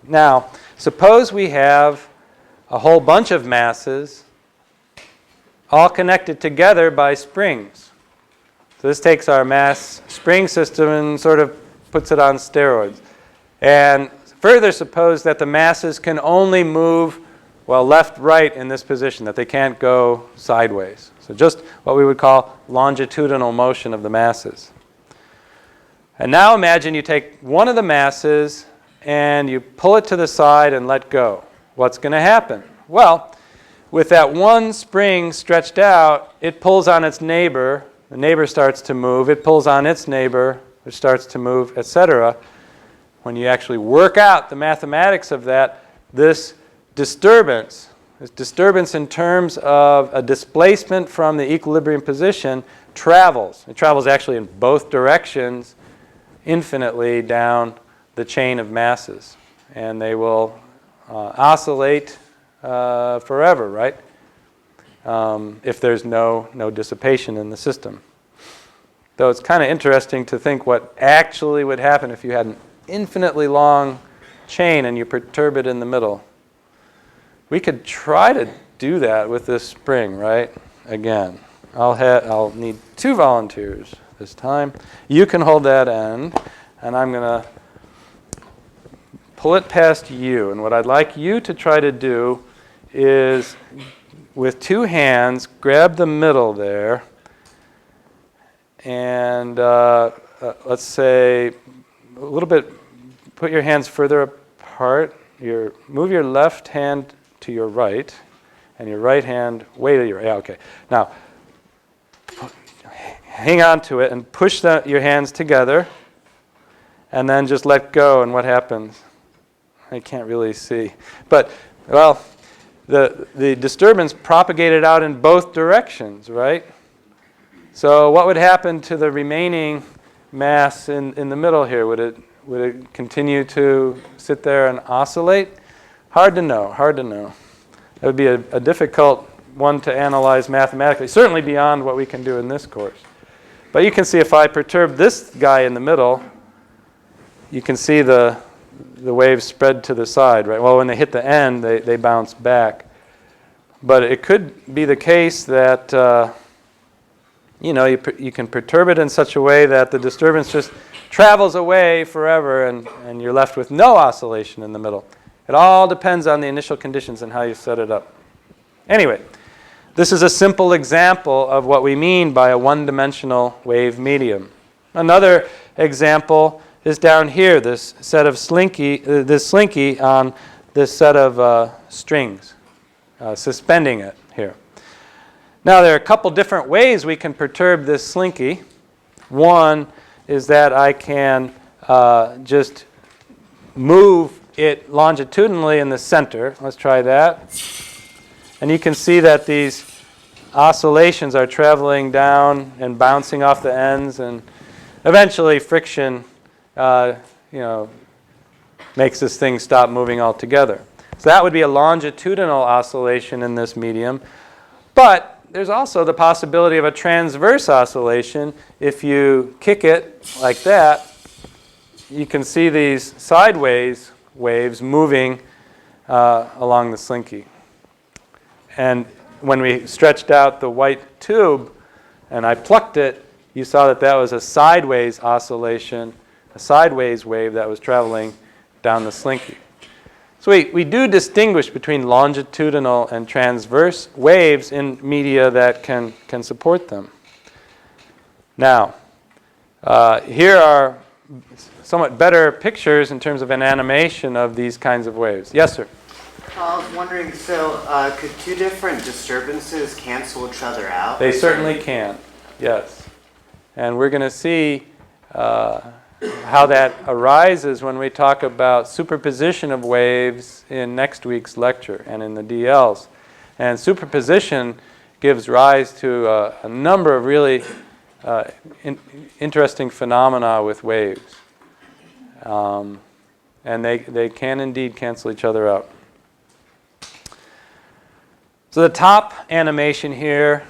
Now, suppose we have a whole bunch of masses all connected together by springs. So this takes our mass spring system and sort of puts it on steroids. And further, suppose that the masses can only move, well, left, right in this position, that they can't go sideways. So just what we would call longitudinal motion of the masses. And now imagine you take one of the masses and you pull it to the side and let go. What's going to happen? Well, with that one spring stretched out, it pulls on its neighbor. The neighbor starts to move. It pulls on its neighbor, which starts to move, etc. When you actually work out the mathematics of that, this disturbance in terms of a displacement from the equilibrium position travels. It travels actually in both directions infinitely down the chain of masses. And they will oscillate forever, right? If there's no dissipation in the system. Though it's kind of interesting to think what actually would happen if you had an infinitely long chain and you perturb it in the middle. We could try to do that with this spring, right? Again, I'll need 2 volunteers this time. You can hold that end, and I'm going to pull it past you. And what I'd like you to try to do is, with 2 hands, grab the middle there, and let's say a little bit, put your hands further apart. Move your left hand to your right, and your right hand way to your right. Yeah, okay. Now, hang on to it and push your hands together, and then just let go, and what happens? I can't really see. But, well, the disturbance propagated out in both directions, right? So what would happen to the remaining mass in the middle here? Would it continue to sit there and oscillate? Hard to know. That would be a difficult one to analyze mathematically, certainly beyond what we can do in this course. But you can see if I perturb this guy in the middle, you can see the waves spread to the side, right? Well, when they hit the end, they bounce back. But it could be the case that you can perturb it in such a way that the disturbance just travels away forever, and you're left with no oscillation in the middle. It all depends on the initial conditions and how you set it up. Anyway, this is a simple example of what we mean by a one-dimensional wave medium. Another example is down here, this slinky on this set of strings, suspending it here. Now, there are a couple different ways we can perturb this slinky. One is that I can just move it longitudinally in the center. Let's try that. And you can see that these oscillations are traveling down and bouncing off the ends, and eventually friction makes this thing stop moving altogether. So that would be a longitudinal oscillation in this medium. But there's also the possibility of a transverse oscillation. If you kick it like that, you can see these sideways waves moving along the slinky. And when we stretched out the white tube and I plucked it, you saw that was a sideways oscillation, a sideways wave that was traveling down the slinky. So we do distinguish between longitudinal and transverse waves in media that can support them. Now, here are somewhat better pictures in terms of an animation of these kinds of waves. Yes, sir? I was wondering, so could 2 different disturbances cancel each other out? They certainly can, yes. And we're going to see how that arises when we talk about superposition of waves in next week's lecture and in the DLs. And superposition gives rise to a number of really interesting phenomena with waves. And they can indeed cancel each other out. So the top animation here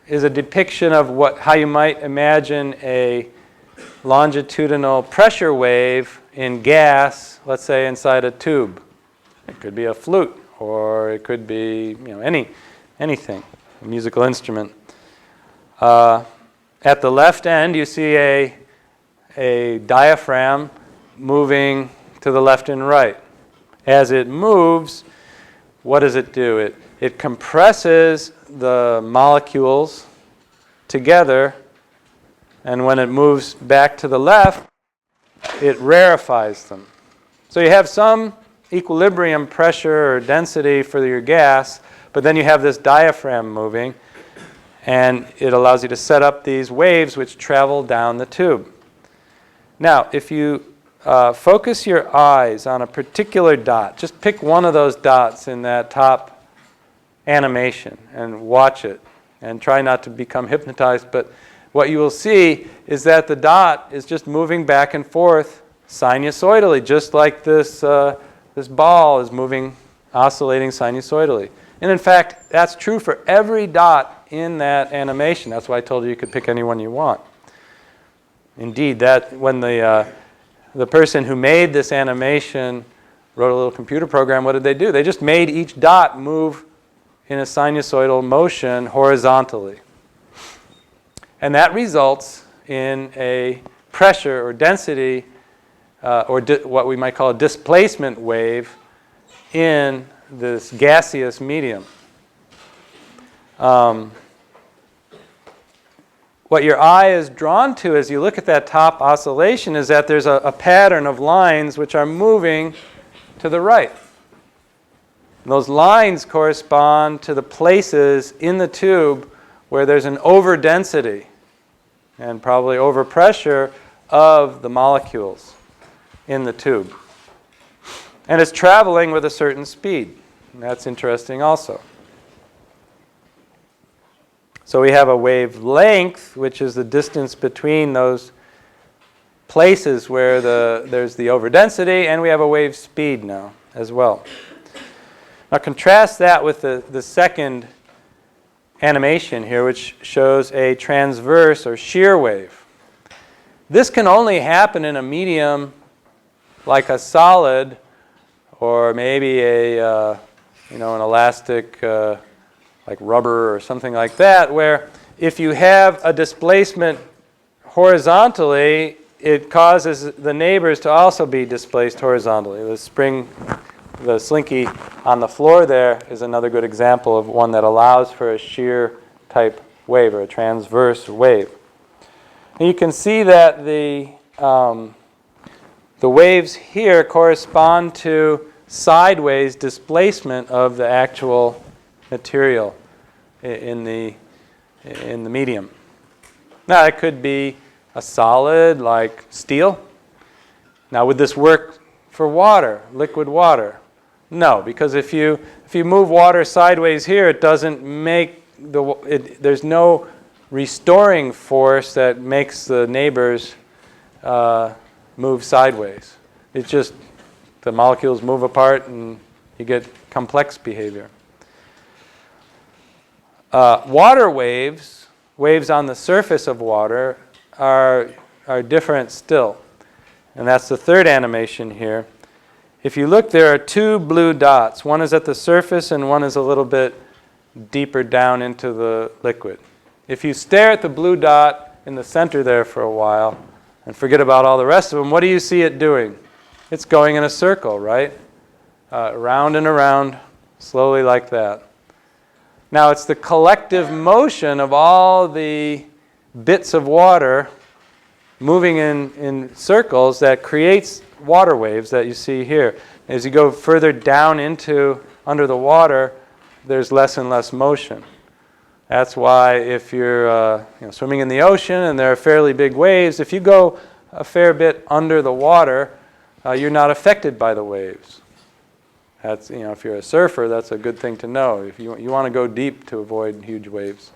is a depiction of how you might imagine a longitudinal pressure wave in gas, let's say inside a tube. It could be a flute, or it could be anything, a musical instrument. At the left end, you see a diaphragm moving to the left and right. As it moves, what does it do? It compresses the molecules together, and when it moves back to the left, it rarefies them. So you have some equilibrium pressure or density for your gas, but then you have this diaphragm moving, and it allows you to set up these waves which travel down the tube. Now, if you focus your eyes on a particular dot, just pick one of those dots in that top animation and watch it, and try not to become hypnotized, but what you will see is that the dot is just moving back and forth sinusoidally, just like this ball is moving, oscillating sinusoidally. And in fact, that's true for every dot in that animation. That's why I told you you could pick any one you want. Indeed, that when the person who made this animation wrote a little computer program, what did they do? They just made each dot move in a sinusoidal motion horizontally. And that results in a pressure or density, or what we might call a displacement wave in this gaseous medium. What your eye is drawn to as you look at that top oscillation is that there's a pattern of lines which are moving to the right. And those lines correspond to the places in the tube where there's an overdensity and probably overpressure of the molecules in the tube. And it's traveling with a certain speed. And that's interesting also. So we have a wavelength, which is the distance between those places where there's the overdensity, and we have a wave speed now as well. Now contrast that with the second animation here, which shows a transverse or shear wave. This can only happen in a medium like a solid, or maybe an elastic like rubber or something like that, where if you have a displacement horizontally, it causes the neighbors to also be displaced horizontally. The slinky on the floor there is another good example of one that allows for a shear type wave or a transverse wave. And you can see that the waves here correspond to sideways displacement of the actual material in the medium. Now it could be a solid like steel. Now would this work for water, liquid water? No, because if you move water sideways here, it doesn't make there's no restoring force that makes the neighbors move sideways. It's just the molecules move apart and you get complex behavior. Water waves, waves on the surface of water, are different still. And that's the third animation here. If you look, there are two blue dots. One is at the surface and one is a little bit deeper down into the liquid. If you stare at the blue dot in the center there for a while and forget about all the rest of them, what do you see it doing? It's going in a circle, right? Around and around, slowly like that. Now it's the collective motion of all the bits of water moving in circles that creates water waves that you see here. As you go further down under the water, there's less and less motion. That's why if you're swimming in the ocean and there are fairly big waves, if you go a fair bit under the water, you're not affected by the waves. That's, if you're a surfer, that's a good thing to know. If you want to go deep to avoid huge waves.